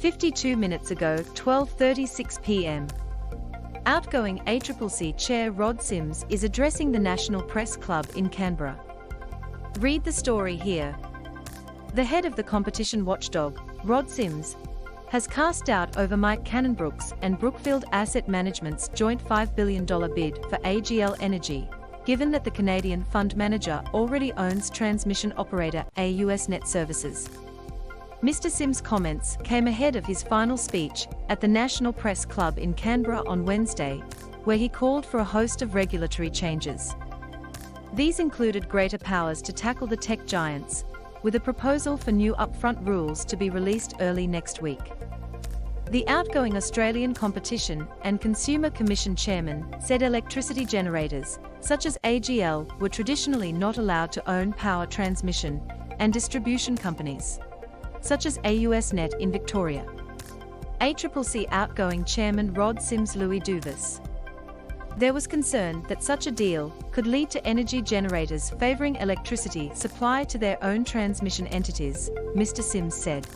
52 minutes ago, 12:36 p.m. Outgoing ACCC Chair Rod Sims is addressing the National Press Club in Canberra. Read the story here. The head of the competition watchdog, Rod Sims, has cast doubt over Mike Cannon-Brookes and Brookfield Asset Management's joint $5 billion bid for AGL Energy, given that the Canadian fund manager already owns transmission operator AusNet Services. Mr. Sims' comments came ahead of his final speech at the National Press Club in Canberra on Wednesday, where he called for a host of regulatory changes. These included greater powers to tackle the tech giants, with a proposal for new upfront rules to be released early next week. The outgoing Australian Competition and Consumer Commission chairman said electricity generators, such as AGL, were traditionally not allowed to own power transmission and distribution companies, such as AusNet in Victoria. ACCC outgoing chairman Rod Sims Louis Duvis. There was concern that such a deal could lead to energy generators favouring electricity supply to their own transmission entities, Mr. Sims said.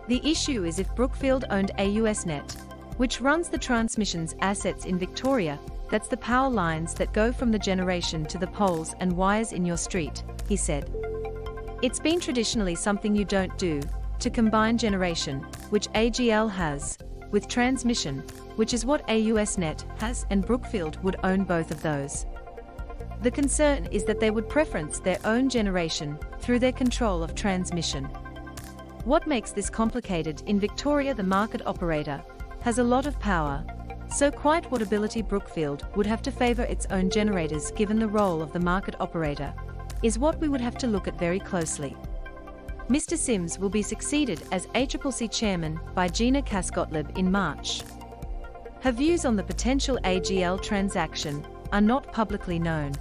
The issue is if Brookfield owned AusNet, which runs the transmission's assets in Victoria, that's the power lines that go from the generation to the poles and wires in your street, he said. It's been traditionally something you don't do, to combine generation, which AGL has, with transmission, which is what AusNet has, and Brookfield would own both of those. The concern is that they would preference their own generation through their control of transmission. What makes this complicated? In Victoria, the market operator has a lot of power, so quite what ability Brookfield would have to favour its own generators given the role of the market operator is what we would have to look at very closely. Mr. Sims will be succeeded as ACCC chairman by Gina Cascotlib in March. Her views on the potential AGL transaction are not publicly known.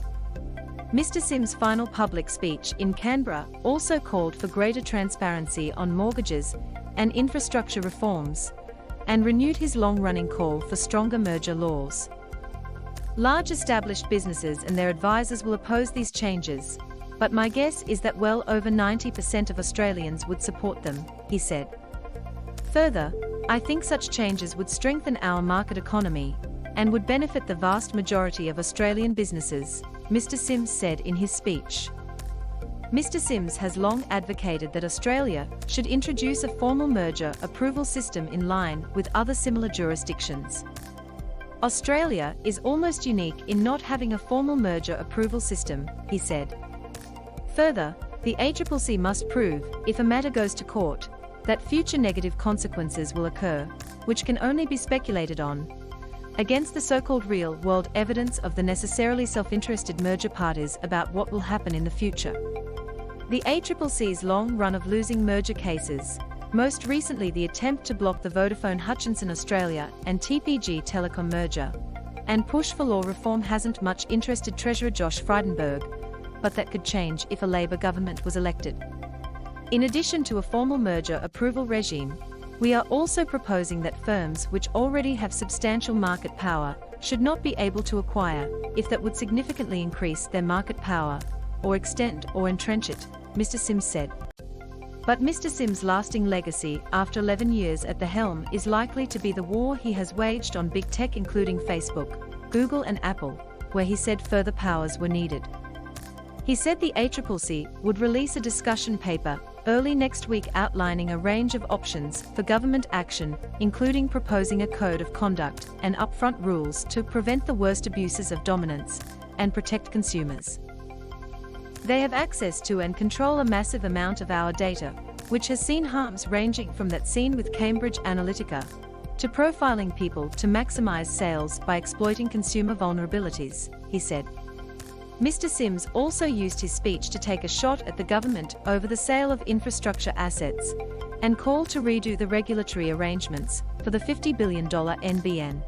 Mr. Sims' final public speech in Canberra also called for greater transparency on mortgages and infrastructure reforms, and renewed his long-running call for stronger merger laws. Large established businesses and their advisors will oppose these changes, but my guess is that well over 90% of Australians would support them, he said. Further, I think such changes would strengthen our market economy and would benefit the vast majority of Australian businesses, Mr. Sims said in his speech. Mr. Sims has long advocated that Australia should introduce a formal merger approval system in line with other similar jurisdictions. Australia is almost unique in not having a formal merger approval system, he said. Further, the ACCC must prove, if a matter goes to court, that future negative consequences will occur, which can only be speculated on, against the so-called real-world evidence of the necessarily self-interested merger parties about what will happen in the future. The ACCC's long run of losing merger cases, most recently the attempt to block the Vodafone Hutchison Australia and TPG Telecom merger, and push for law reform hasn't much interested Treasurer Josh Frydenberg, but that could change if a Labor government was elected. In addition to a formal merger approval regime, we are also proposing that firms which already have substantial market power should not be able to acquire, if that would significantly increase their market power, or extend or entrench it, Mr. Sims said. But Mr. Sims' lasting legacy after 11 years at the helm is likely to be the war he has waged on big tech including Facebook, Google and Apple, where he said further powers were needed. He said the ACCC would release a discussion paper early next week outlining a range of options for government action, including proposing a code of conduct and upfront rules to prevent the worst abuses of dominance and protect consumers. They have access to and control a massive amount of our data, which has seen harms ranging from that seen with Cambridge Analytica, to profiling people to maximize sales by exploiting consumer vulnerabilities, he said. Mr. Sims also used his speech to take a shot at the government over the sale of infrastructure assets, and called to redo the regulatory arrangements for the $50 billion NBN.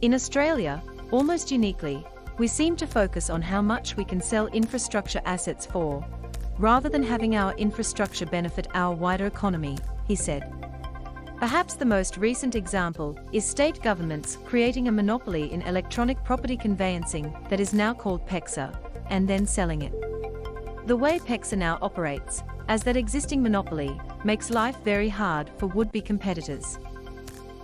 In Australia, almost uniquely, we seem to focus on how much we can sell infrastructure assets for, rather than having our infrastructure benefit our wider economy, he said. Perhaps the most recent example is state governments creating a monopoly in electronic property conveyancing that is now called PEXA, and then selling it. The way PEXA now operates, as that existing monopoly, makes life very hard for would-be competitors.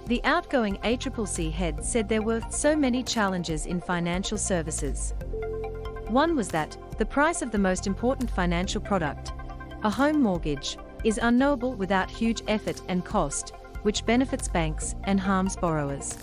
The outgoing ACCC head said there were so many challenges in financial services. One was that the price of the most important financial product, a home mortgage, is unknowable without huge effort and cost, which benefits banks and harms borrowers.